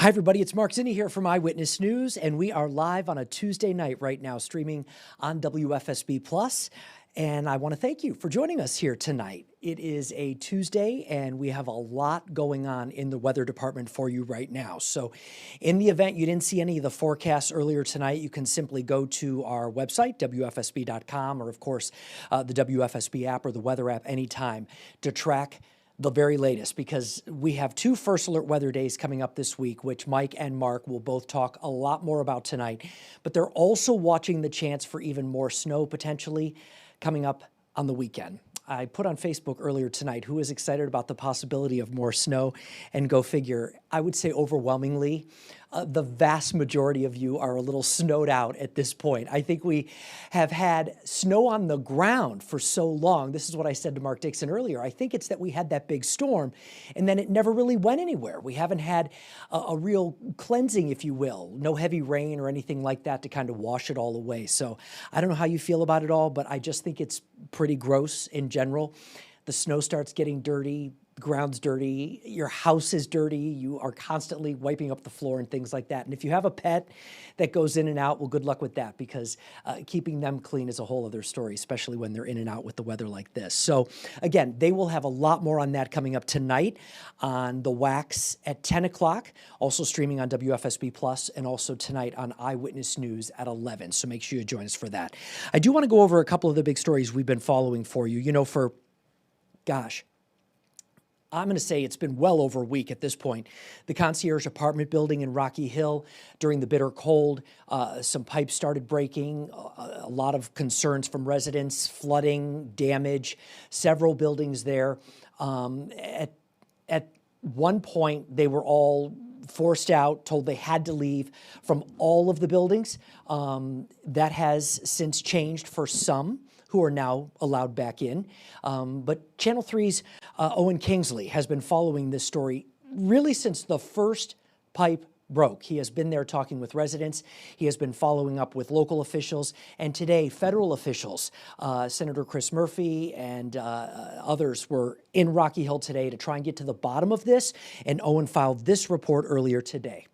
Hi, everybody. It's Mark Zinni here from Eyewitness News, and we are live on a Tuesday night right now, streaming on WFSB Plus. And I want to thank you for joining us here tonight. It is a Tuesday, and we have a lot going on in the weather department for you right now. So in the event you didn't see any of the forecasts earlier tonight, you can simply go to our website, WFSB.com, or of course, the WFSB app or the weather app anytime to track the very latest, because we have two First Alert weather days coming up this week, which Mike and Mark will both talk a lot more about tonight. But they're also watching the chance for even more snow potentially coming up on the weekend. I put on Facebook earlier tonight who is excited about the possibility of more snow, and go figure, I would say overwhelmingly, the vast majority of you are a little snowed out at this point. I think we have had snow on the ground for so long. This is what I said to Mark Dixon earlier. I think it's that we had that big storm and then it never really went anywhere. We haven't had a real cleansing, if you will, no heavy rain or anything like that to kind of wash it all away. So I don't know how you feel about it all, but I just think it's pretty gross in general. The snow starts getting dirty. The ground's dirty, your house is dirty, you are constantly wiping up the floor and things like that. And if you have a pet that goes in and out, well, good luck with that, because keeping them clean is a whole other story, especially when they're in and out with the weather like this. So again, they will have a lot more on that coming up tonight on The Wax at 10 o'clock, also streaming on WFSB Plus, and also tonight on Eyewitness News at 11. So make sure you join us for that. I do want to go over a couple of the big stories we've been following for you. You know, for, gosh, I'm going to say it's been well over a week at this point. The Concierge apartment building in Rocky Hill, during the bitter cold, some pipes started breaking, a lot of concerns from residents, flooding, damage, several buildings there. At one point, they were all forced out, told they had to leave from all of the buildings. That has since changed for some, who are now allowed back in. But Channel 3's Owen Kingsley has been following this story really since the first pipe broke. He has been there talking with residents. He has been following up with local officials. And today, federal officials, Senator Chris Murphy and others were in Rocky Hill today to try and get to the bottom of this. And Owen filed this report earlier today.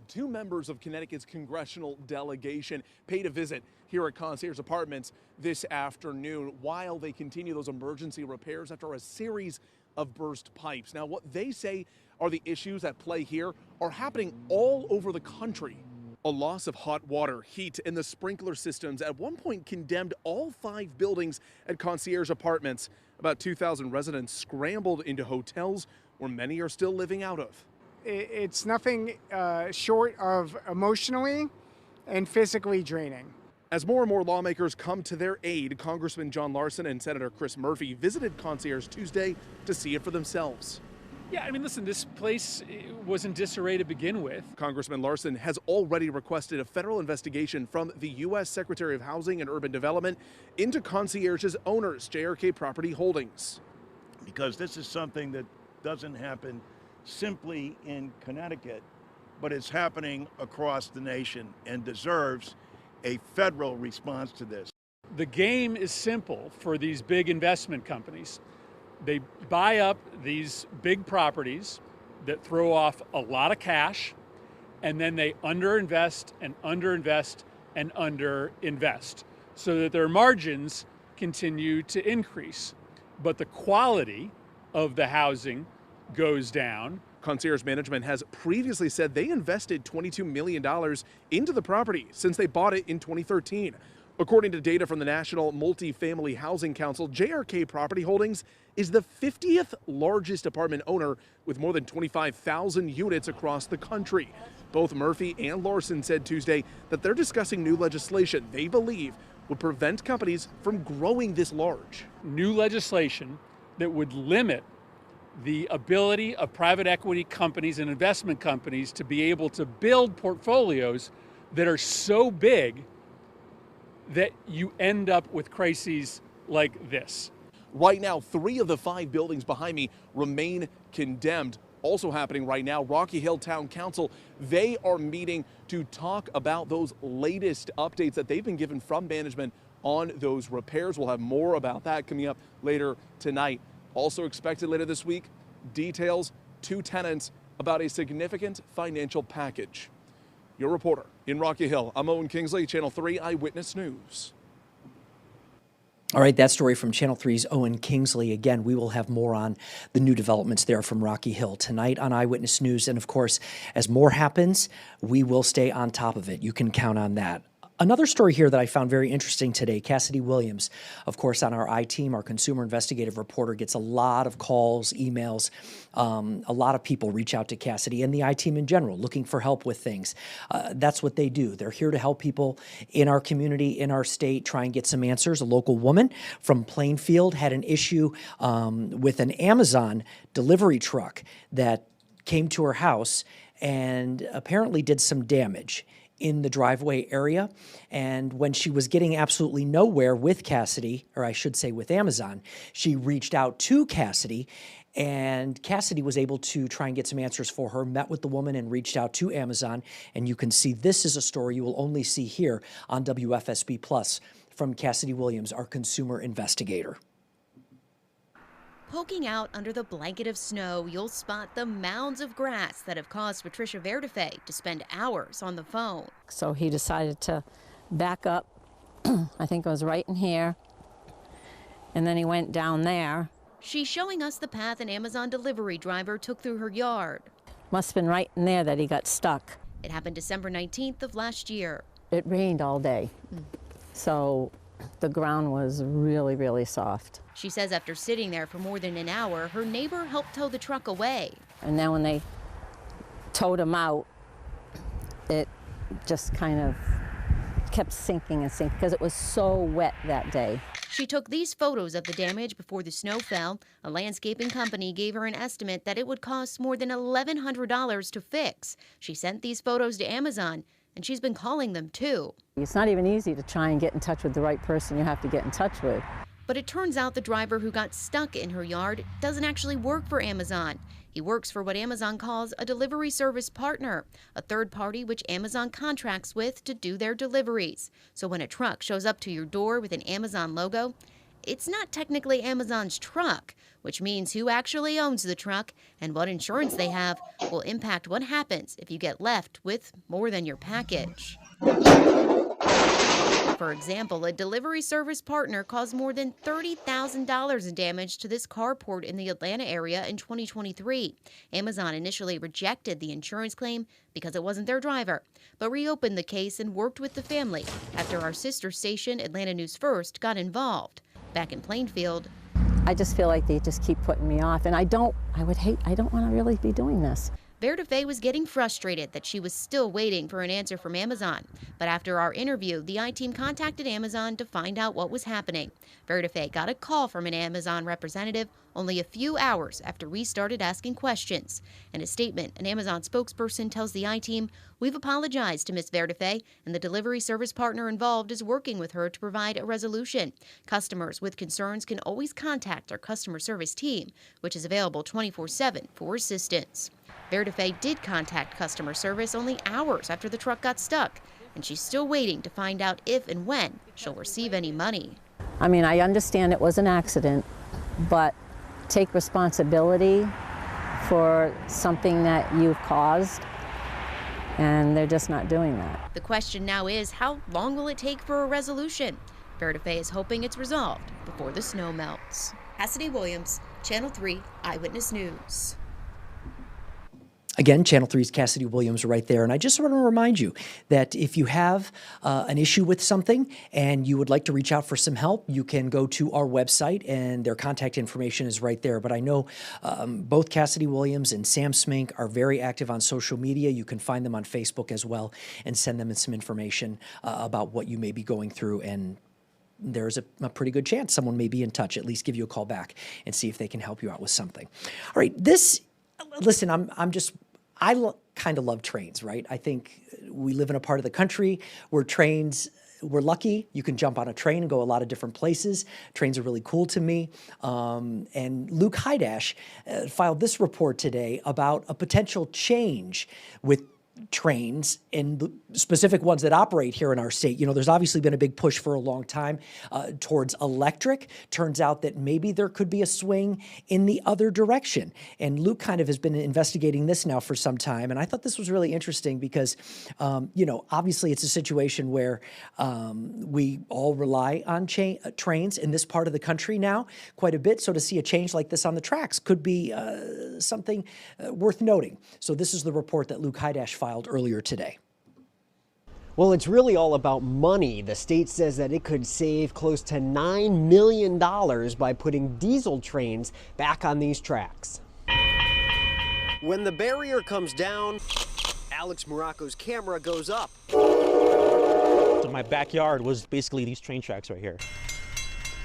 Two members of Connecticut's congressional delegation paid a visit here at Concierge Apartments this afternoon while they continue those emergency repairs after a series of burst pipes. Now, what they say are the issues at play here are happening all over the country. A loss of hot water, heat, and the sprinkler systems at one point condemned all 5 buildings at Concierge Apartments. About 2,000 residents scrambled into hotels where many are still living out of. It's nothing short of emotionally and physically draining. As more and more lawmakers come to their aid, Congressman John Larson and Senator Chris Murphy visited Concierge Tuesday to see it for themselves. Yeah, I mean, listen, this place was in disarray to begin with. Congressman Larson has already requested a federal investigation from the U.S. Secretary of Housing and Urban Development into Concierge's owners, JRK Property Holdings. Because this is something that doesn't happen simply in Connecticut, but it's happening across the nation and deserves a federal response to this. The game is simple for these big investment companies. They buy up these big properties that throw off a lot of cash, and then they underinvest and underinvest and underinvest so that their margins continue to increase. But the quality of the housing goes down. Concierge management has previously said they invested $22 million into the property since they bought it in 2013. According to data from the National Multifamily Housing Council, JRK Property Holdings is the 50th largest apartment owner with more than 25,000 units across the country. Both Murphy and Larson said Tuesday that they're discussing new legislation they believe would prevent companies from growing this large. New legislation that would limit the ability of private equity companies and investment companies to be able to build portfolios that are so big that you end up with crises like this. Right now, 3 of the 5 buildings behind me remain condemned. Also happening right now, Rocky Hill Town Council, they are meeting to talk about those latest updates that they've been given from management on those repairs. We'll have more about that coming up later tonight. Also expected later this week, details, 2 tenants about a significant financial package. Your reporter in Rocky Hill, I'm Owen Kingsley, Channel 3 Eyewitness News. All right, that story from Channel 3's Owen Kingsley. Again, we will have more on the new developments there from Rocky Hill tonight on Eyewitness News. And of course, as more happens, we will stay on top of it. You can count on that. Another story here that I found very interesting today, Cassidy Williams, of course, on our I-Team, our consumer investigative reporter, gets a lot of calls, emails. A lot of people reach out to Cassidy and the I-Team in general, looking for help with things. That's what they do. They're here to help people in our community, in our state, try and get some answers. A local woman from Plainfield had an issue with an Amazon delivery truck that came to her house and apparently did some damage in the driveway area. And when she was getting absolutely nowhere with Cassidy, or I should say with Amazon, she reached out to Cassidy, and Cassidy was able to try and get some answers for her, met with the woman and reached out to Amazon. And you can see this is a story you will only see here on WFSB Plus from Cassidy Williams, our consumer investigator. Poking out under the blanket of snow, you'll spot the mounds of grass that have caused Patricia Verdefe to spend hours on the phone. So he decided to back up, I think it was right in here, and then he went down there. She's showing us the path an Amazon delivery driver took through her yard. Must have been right in there that he got stuck. It happened December 19th of last year. It rained all day, so the ground was really, really soft. She says after sitting there for more than an hour, her neighbor helped tow the truck away. And then when they towed him out, it just kind of kept sinking and sinking because it was so wet that day. She took these photos of the damage before the snow fell. A landscaping company gave her an estimate that it would cost more than $1,100 to fix. She sent these photos to Amazon, and she's been calling them too. It's not even easy to try and get in touch with the right person you have to get in touch with. But it turns out the driver who got stuck in her yard doesn't actually work for Amazon. He works for what Amazon calls a delivery service partner, a third party which Amazon contracts with to do their deliveries. So when a truck shows up to your door with an Amazon logo, it's not technically Amazon's truck, which means who actually owns the truck and what insurance they have will impact what happens if you get left with more than your package. For example, a delivery service partner caused more than $30,000 in damage to this carport in the Atlanta area in 2023. Amazon initially rejected the insurance claim because it wasn't their driver, but reopened the case and worked with the family after our sister station, Atlanta News First, got involved. Back in Plainfield, I just feel like they just keep putting me off, and I don't want to really be doing this. Verdefe was getting frustrated that she was still waiting for an answer from Amazon. But after our interview, the I-Team contacted Amazon to find out what was happening. Verdefe got a call from an Amazon representative only a few hours after we started asking questions. In a statement, an Amazon spokesperson tells the I-Team, "We've apologized to Ms. Verdefe, and the delivery service partner involved is working with her to provide a resolution. Customers with concerns can always contact our customer service team, which is available 24/7 for assistance." Verdefe did contact customer service only hours after the truck got stuck, and she's still waiting to find out if and when she'll receive any money. I mean, I understand it was an accident, but take responsibility for something that you've caused, and they're just not doing that. The question now is, how long will it take for a resolution? Verdefe is hoping it's resolved before the snow melts. Cassidy Williams, Channel 3 Eyewitness News. Again, Channel 3's Cassidy Williams right there. And I just want to remind you that if you have an issue with something and you would like to reach out for some help, you can go to our website and their contact information is right there. But I know both Cassidy Williams and Sam Smink are very active on social media. You can find them on Facebook as well and send them some information about what you may be going through, and there's a pretty good chance someone may be in touch, at least give you a call back and see if they can help you out with something. All right, listen, I kind of love trains, right? I think we live in a part of the country where we're lucky. You can jump on a train and go a lot of different places. Trains are really cool to me. And Luke Hydash filed this report today about a potential change with trains and the specific ones that operate here in our state. You know, there's obviously been a big push for a long time towards electric. Turns out that maybe there could be a swing in the other direction. And Luke kind of has been investigating this now for some time. And I thought this was really interesting because, you know, obviously it's a situation where we all rely on trains in this part of the country now quite a bit. So to see a change like this on the tracks could be something worth noting. So this is the report that Luke Hydash filed earlier today. Well, it's really all about money. The state says that it could save close to $9 million by putting diesel trains back on these tracks. When the barrier comes down, Alex Morocco's camera goes up. So my backyard was basically these train tracks right here.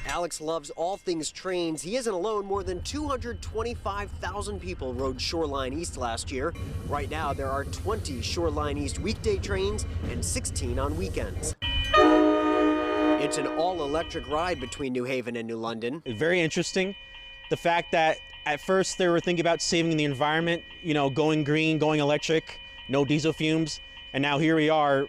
Alex loves all things trains. He isn't alone. More than 225,000 people rode Shoreline East last year. Right now, there are 20 Shoreline East weekday trains and 16 on weekends. It's an all-electric ride between New Haven and New London. Very interesting. The fact that at first they were thinking about saving the environment, you know, going green, going electric, no diesel fumes, and now here we are.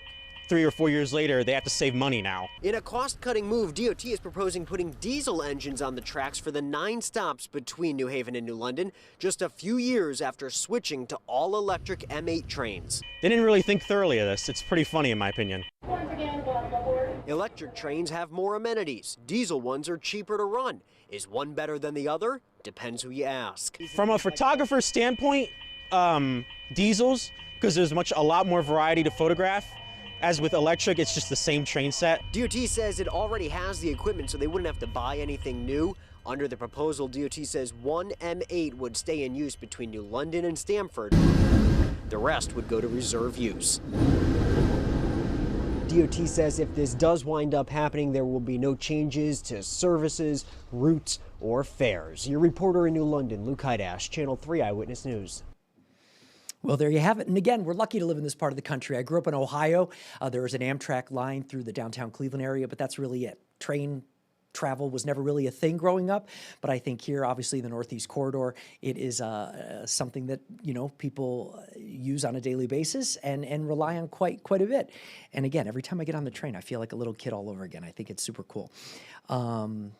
3 or 4 years later, they have to save money now. In a cost-cutting move, DOT is proposing putting diesel engines on the tracks for the 9 stops between New Haven and New London, just a few years after switching to all-electric M8 trains. They didn't really think thoroughly of this. It's pretty funny in my opinion. Electric trains have more amenities. Diesel ones are cheaper to run. Is one better than the other? Depends who you ask. From a photographer's standpoint, diesels, because there's a lot more variety to photograph. As with electric, it's just the same train set. DOT says it already has the equipment, so they wouldn't have to buy anything new. Under the proposal, DOT says one M8 would stay in use between New London and Stamford. The rest would go to reserve use. DOT says if this does wind up happening, there will be no changes to services, routes, or fares. Your reporter in New London, Luke Hydash, Channel 3 Eyewitness News. Well, there you have it. And again, we're lucky to live in this part of the country. I grew up in Ohio. There was an Amtrak line through the downtown Cleveland area, but that's really it. Train travel was never really a thing growing up. But I think here, obviously, the Northeast Corridor, it is something that, you know, people use on a daily basis and rely on quite a bit. And again, every time I get on the train, I feel like a little kid all over again. I think it's super cool. Well,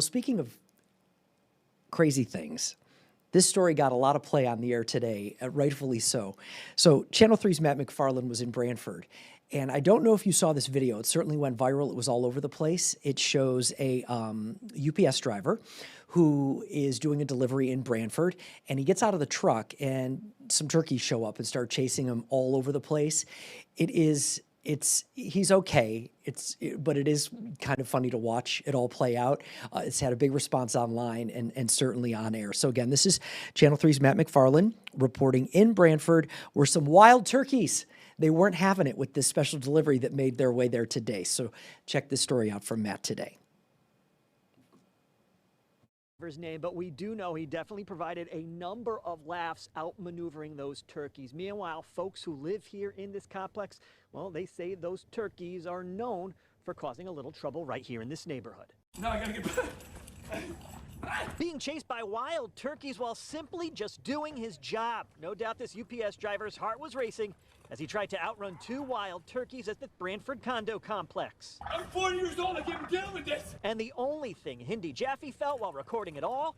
speaking of crazy things, this story got a lot of play on the air today, rightfully so. So Channel 3's Matt McFarland was in Brantford. And I don't know if you saw this video. It certainly went viral. It was all over the place. It shows a UPS driver who is doing a delivery in Brantford. And he gets out of the truck and some turkeys show up and start chasing him all over the place. He's okay. But it is kind of funny to watch it all play out. It's had a big response online and certainly on air. So again, this is Channel 3's Matt McFarland reporting in Brantford, where some wild turkeys, they weren't having it with this special delivery that made their way there today. So check this story out from Matt today. His name, but we do know he definitely provided a number of laughs outmaneuvering those turkeys. Meanwhile, folks who live here in this complex, well, they say those turkeys are known for causing a little trouble right here in this neighborhood. No, I gotta get Being chased by wild turkeys while simply just doing his job. No doubt this UPS driver's heart was racing as he tried to outrun 2 wild turkeys at the Brantford condo complex. I'm 40 years old, I can't be dealing with this. And the only thing Hindi Jaffe felt while recording it all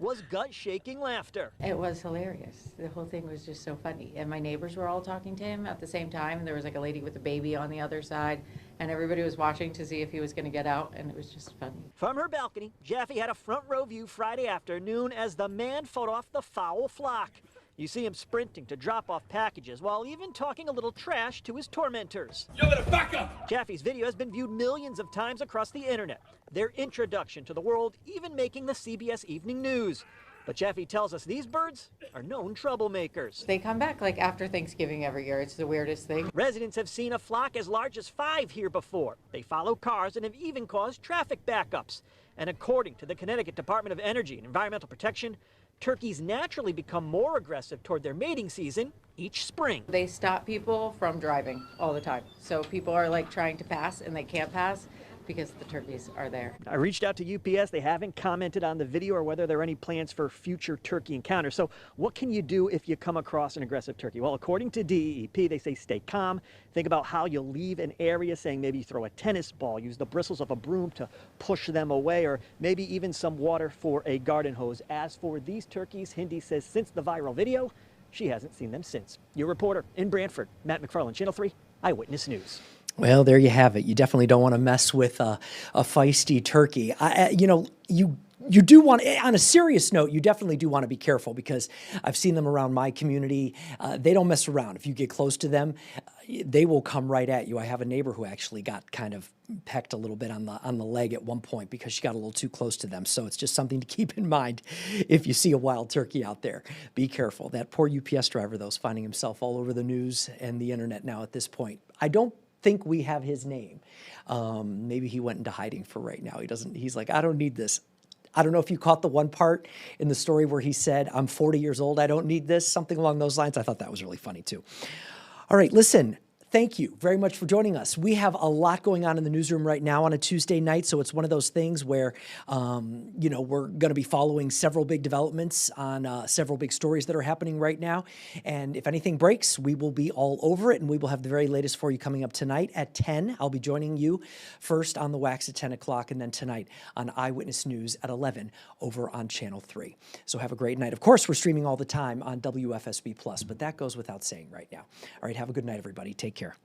was gut-shaking laughter. It was hilarious. The whole thing was just so funny. And my neighbors were all talking to him at the same time. There was like a lady with a baby on the other side, and everybody was watching to see if he was going to get out, and it was just funny. From her balcony, Jaffe had a front row view Friday afternoon as the man fought off the foul flock. You see him sprinting to drop off packages while even talking a little trash to his tormentors. You better back up! Jaffe's video has been viewed millions of times across the internet. Their introduction to the world even making the CBS Evening News. But Jaffe tells us these birds are known troublemakers. They come back like after Thanksgiving every year. It's the weirdest thing. Residents have seen a flock as large as 5 here before. They follow cars and have even caused traffic backups. And according to the Connecticut Department of Energy and Environmental Protection, turkeys naturally become more aggressive toward their mating season each spring. They stop people from driving all the time. So people are like trying to pass and they can't pass because the turkeys are there. I reached out to UPS. They haven't commented on the video or whether there are any plans for future turkey encounters. So what can you do if you come across an aggressive turkey? Well, according to DEEP, they say stay calm. Think about how you leave an area, saying maybe throw a tennis ball, use the bristles of a broom to push them away, or maybe even some water for a garden hose. As for these turkeys, Hindi says since the viral video, she hasn't seen them since. Your reporter in Brantford, Matt McFarland, Channel 3 Eyewitness News. Well, there you have it. You definitely don't want to mess with a feisty turkey. You do want, on a serious note, you definitely do want to be careful because I've seen them around my community. They don't mess around. If you get close to them, they will come right at you. I have a neighbor who actually got kind of pecked a little bit on the leg at one point because she got a little too close to them. So it's just something to keep in mind if you see a wild turkey out there. Be careful. That poor UPS driver, though, is finding himself all over the news and the internet now at this point. I don't think we have his name. Maybe he went into hiding for right now. He's like, I don't need this. I don't know if you caught the one part in the story where he said, I'm 40 years old, I don't need this, something along those lines. I thought that was really funny too. All right, listen, thank you very much for joining us. We have a lot going on in the newsroom right now on a Tuesday night, so it's one of those things where, we're going to be following several big developments on several big stories that are happening right now. And if anything breaks, we will be all over it, and we will have the very latest for you coming up tonight at 10. I'll be joining you first on The Wax at 10 o'clock, and then tonight on Eyewitness News at 11 over on Channel 3. So have a great night. Of course, we're streaming all the time on WFSB+, but that goes without saying right now. All right, have a good night, everybody. Take care.